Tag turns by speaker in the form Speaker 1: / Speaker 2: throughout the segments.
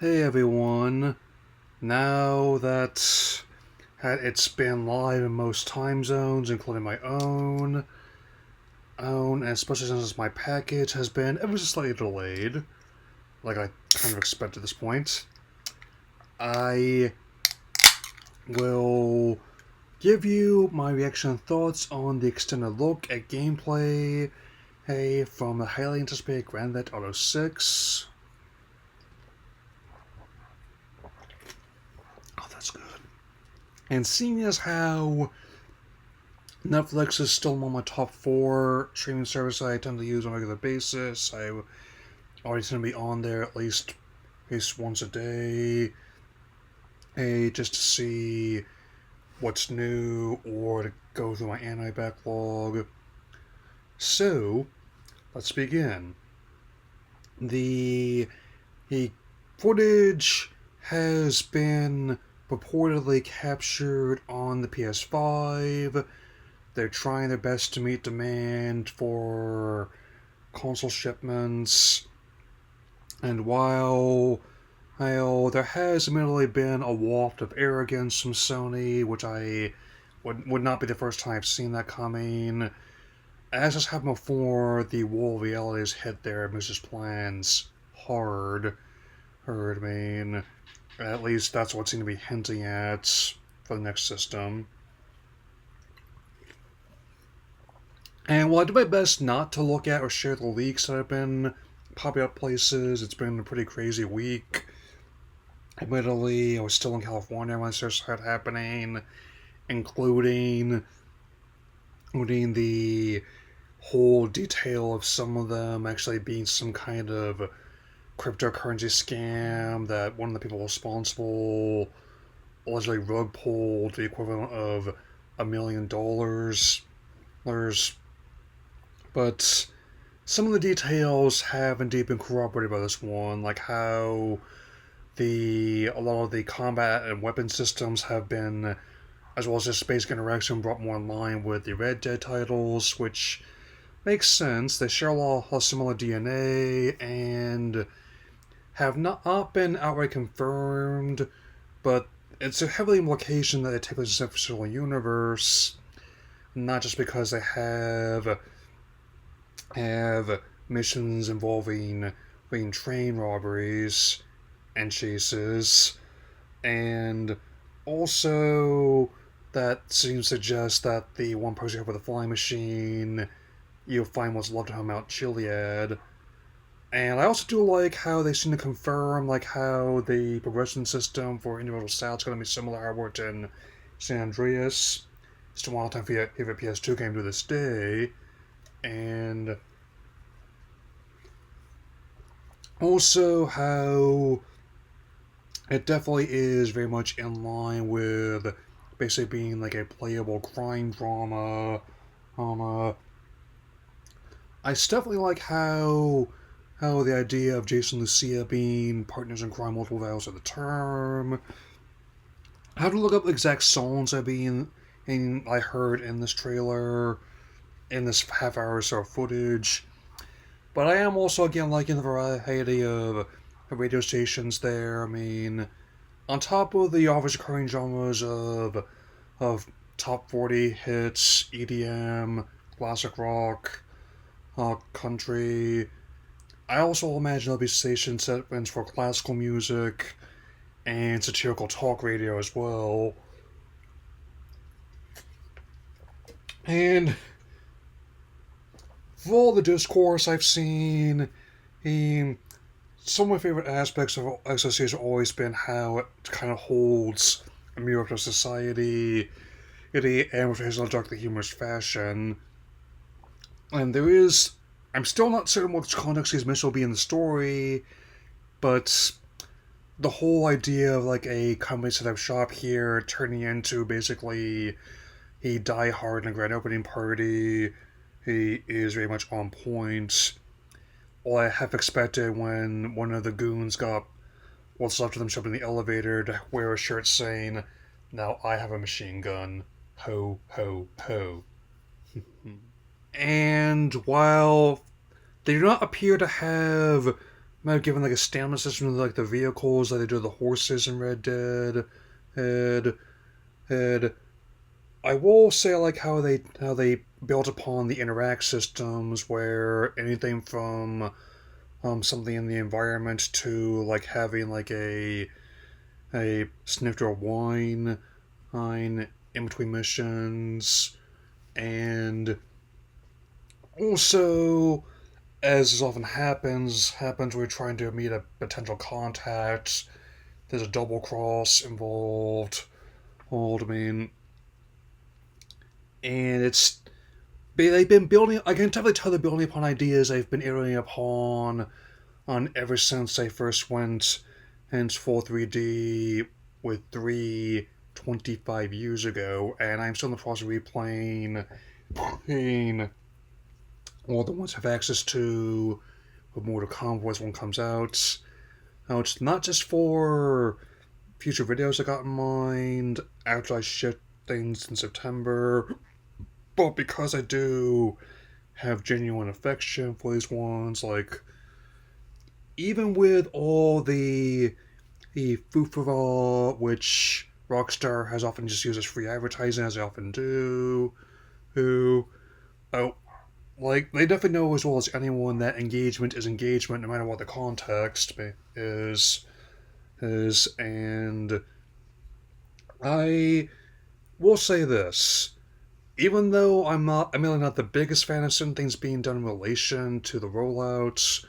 Speaker 1: Hey everyone, now that it's been live in most time zones, including my own, and especially since my package has been ever so slightly delayed, like I kind of expected at this point, I will give you my reaction and thoughts on the extended look at gameplay from the highly anticipated Grand Theft Auto 6. Oh, that's good. And seeing as how Netflix is still one of my top four streaming services I tend to use on a regular basis. I always tend to be on there at least once a day, just to see what's new or to go through my anime backlog. So, let's begin. The, the footage has been purportedly captured on the PS5. They're trying their best to meet demand for console shipments, and while there has admittedly been a waft of arrogance from Sony, which I would not be the first time I've seen that coming, as has happened before, the wall of reality has hit their ambitious plans hard. I mean, at least that's what seemed to be hinting at for the next system. And while I do my best not to look at or share the leaks that have been popping up places, it's been a pretty crazy week. Admittedly, I was still in California when this started happening, including, including the whole detail of some of them actually being some kind of cryptocurrency scam that one of the people responsible allegedly rug pulled the equivalent of $1 million. But some of the details have indeed been corroborated by this one, like how a lot of the combat and weapon systems have been, as well as just basic interaction, brought more in line with the Red Dead titles, which makes sense. They share a lot of similar DNA and have not been outright confirmed, but it's a heavily implication that they take place in the fictional universe, not just because they have missions involving train robberies and chases, and also that seems to suggest that the one person you have with the flying machine you'll find was loved him out Chiliad. And I also do like how they seem to confirm like how the progression system for individual styles is going to be similar to how it worked in San Andreas. Still a while time for a PS2 game to this day. And also how it definitely is very much in line with basically being like a playable crime drama. Um, I definitely like how the idea of Jason and Lucia being partners in crime multiple vows of the term. I had to look up the exact songs I heard in this trailer, in this half hour or so of footage. But I am also again liking the variety of radio stations there. I mean, on top of the obvious recurring genres of top 40 hits, EDM, classic rock, country, I also imagine there'll be station segments for classical music and satirical talk radio as well. And for all the discourse I've seen, some of my favorite aspects of XSC has always been how it kind of holds a mirror to society in a amateurish darkly humorous fashion. And I'm still not certain what context he's meant to be in the story, but the whole idea of like a company set up shop here turning into basically a Die Hard in a grand opening party, he is very much on point. All I half expected when one of the goons got what's left of them shoved in the elevator to wear a shirt saying, "Now I have a machine gun. Ho, ho, ho." And while they do not appear to have might have given like a stamina system to like the vehicles like they do the horses in Red Dead. And, and I will say I like how they built upon the interact systems where anything from something in the environment to like having like a snifter of wine in between missions, and also, as often happens when you're trying to meet a potential contact. There's a double cross involved. Hold, I mean, and they've been building. I can definitely tell they're building upon ideas they've been iterating upon on ever since they first went into full 3D with 25 years ago, and I'm still in the process of playing all the ones I have access to with Mortal Kombat when it comes out. Now, it's not just for future videos I got in mind after I ship things in September, but because I do have genuine affection for these ones, like, even with all the foofara, which Rockstar has often just used as free advertising, as they often do, who, oh, like, they definitely know as well as anyone that engagement is engagement no matter what the context is, and I will say this. Even though I'm really not the biggest fan of certain things being done in relation to the rollouts,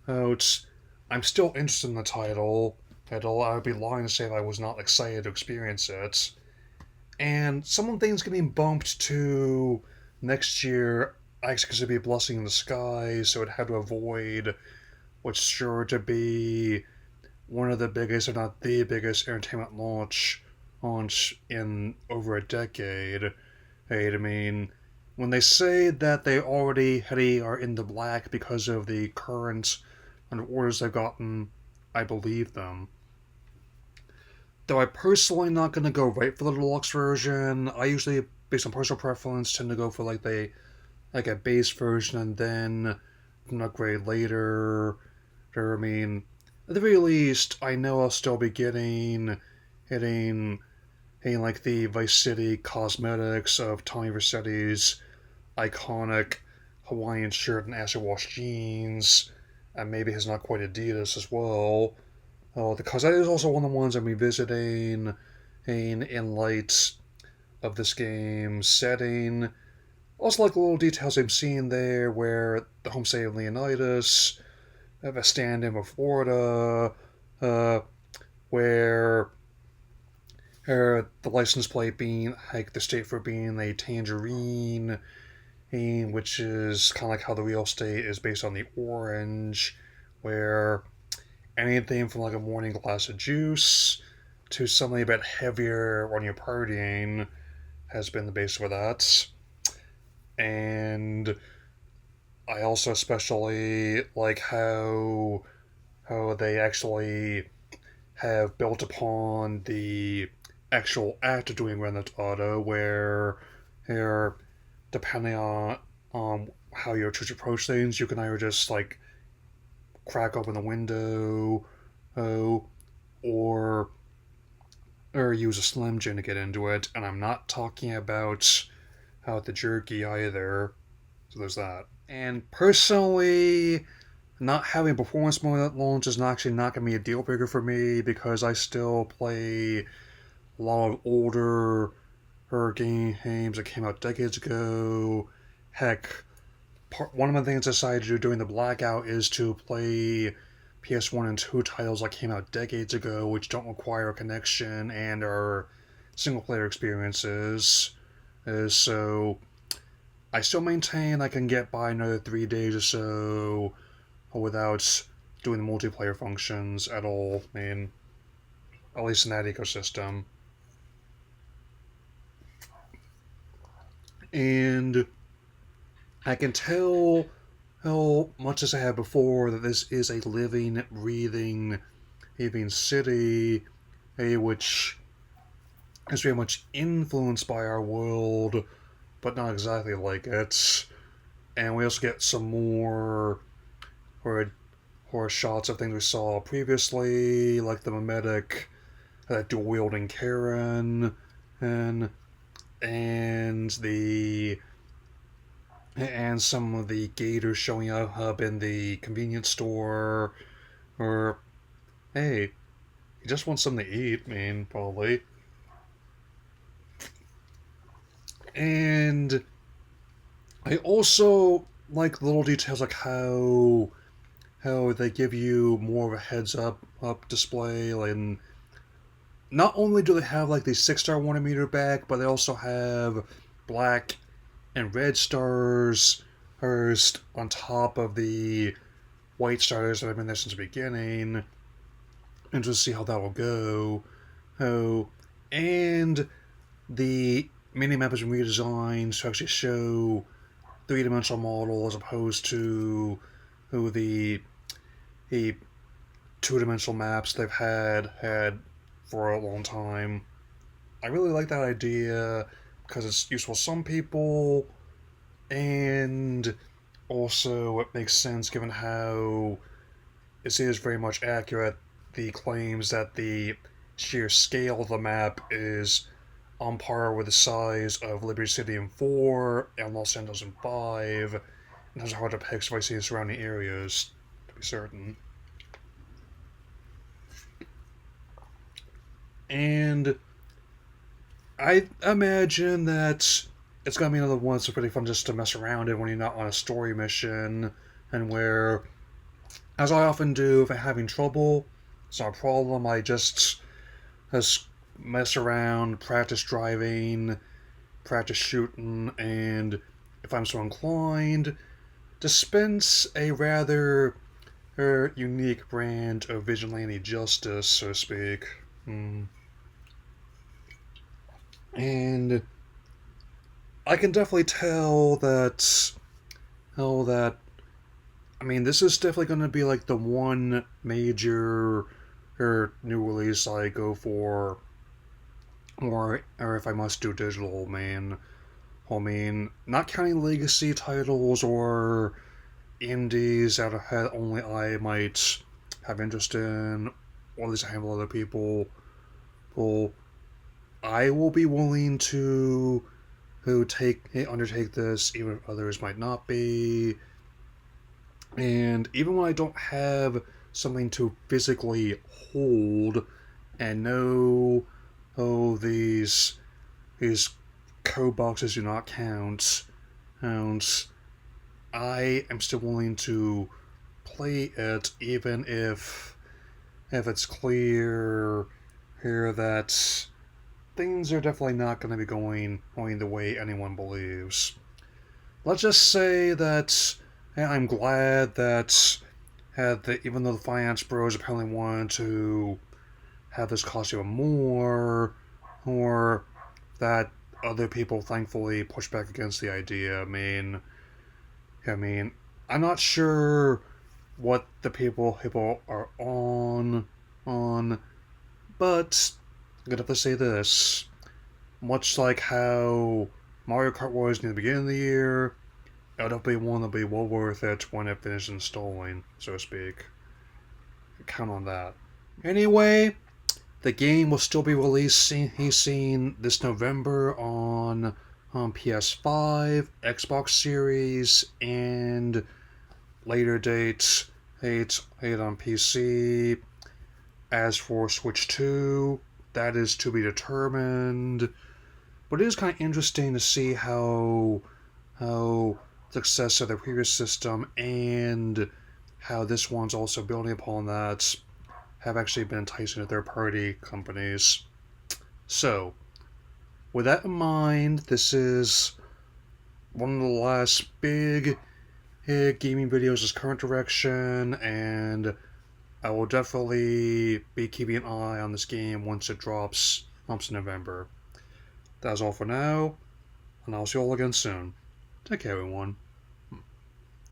Speaker 1: I'm still interested in the title. I would be lying to say that I was not excited to experience it. And some of the things getting bumped to next year, I consider to be a blessing in the sky, so it had to avoid what's sure to be one of the biggest, if not the biggest, entertainment launch in over a decade. Hey, I mean, when they say that they already are in the black because of the current orders they've gotten, I believe them. Though I personally not gonna go right for the deluxe version. I usually, based on personal preference, tend to go for like a base version and then an upgrade later. Or, I mean, at the very least, I know I'll still be getting like the Vice City cosmetics of Tommy Vercetti's iconic Hawaiian shirt and acid wash jeans, and maybe his not quite Adidas as well. Because that is also one of the ones I'm revisiting in light of this game's setting. Also, like the little details I'm seeing there, where the homestay of Leonidas, have a stand-in with Florida, uh, where the license plate being like the state for being a tangerine, which is kind of like how the real state is based on the orange, where anything from like a morning glass of juice to something a bit heavier when you're partying has been the base for that. And I also especially like how they actually have built upon the actual act of doing Grand Theft Auto, where depending on how you choose to approach things, you can either just like crack open the window, oh, or use a Slim Jim to get into it. And I'm not talking about the jerky either. So there's that. And personally, not having performance mode at launch is actually not going to be a deal breaker for me because I still play a lot of older games that came out decades ago. Heck, one of the things I decided to do during the blackout is to play PS1 and 2 titles that came out decades ago, which don't require a connection and are single player experiences. So I still maintain I can get by another 3 days or so without doing the multiplayer functions at all. I mean, at least in that ecosystem. And I can tell how much as I had before that this is a living, breathing city, which is very much influenced by our world, but not exactly like it. And we also get some more, or or shots of things we saw previously, like the mimetic, dual wielding Karen, and the and some of the gators showing up in the convenience store, or hey, he just wants something to eat, probably. And I also like little details like how they give you more of a heads up display, and not only do they have like the 6-star warning meter back, but they also have black and red stars first on top of the white stars that have been there since the beginning, and just see how that will go. Oh, and the minimap has been redesigned to actually show three-dimensional model as opposed to the two-dimensional maps they've had for a long time. I really like that idea because it's useful to some people, and also it makes sense given how it is very much accurate. The claims that the sheer scale of the map is on par with the size of Liberty City in 4 and Los Angeles in 5, and it's hard to pick if I see the surrounding areas, to be certain. And I imagine that it's going to be another one that's pretty fun just to mess around in when you're not on a story mission, and where, as I often do, if I'm having trouble, it's not a problem, I just mess around, practice driving, practice shooting, and if I'm so inclined, dispense a rather unique brand of vigilante justice, so to speak. And I can definitely tell that this is definitely going to be like the one major new release I go for, or if I must do digital, not counting legacy titles or indies that only I might have interest in, or at least a handful of other people. Well, I will be willing to undertake this, even if others might not be. And even when I don't have something to physically hold and know, these code boxes do not count, and I am still willing to play it, even if it's clear here that things are definitely not going to be going the way anyone believes. Let's just say that I'm glad that even though the finance bros apparently wanted to have this cost even more, or that other people thankfully pushed back against the idea. I'm not sure what the people are on, but I'm gonna have to say this. Much like how Mario Kart was near the beginning of the year, it'll be one that'll be well worth it when it finishes installing, so to speak. Count on that. Anyway, the game will still be releasing this November on PS5, Xbox Series, and later dates on PC. As for Switch 2, that is to be determined. But it is kind of interesting to see how success of the previous system and how this one's also building upon that have actually been enticing to third-party companies. So, with that in mind, this is one of the last big gaming videos as current direction, and I will definitely be keeping an eye on this game once it drops in November. That's all for now, and I'll see you all again soon. Take care, everyone.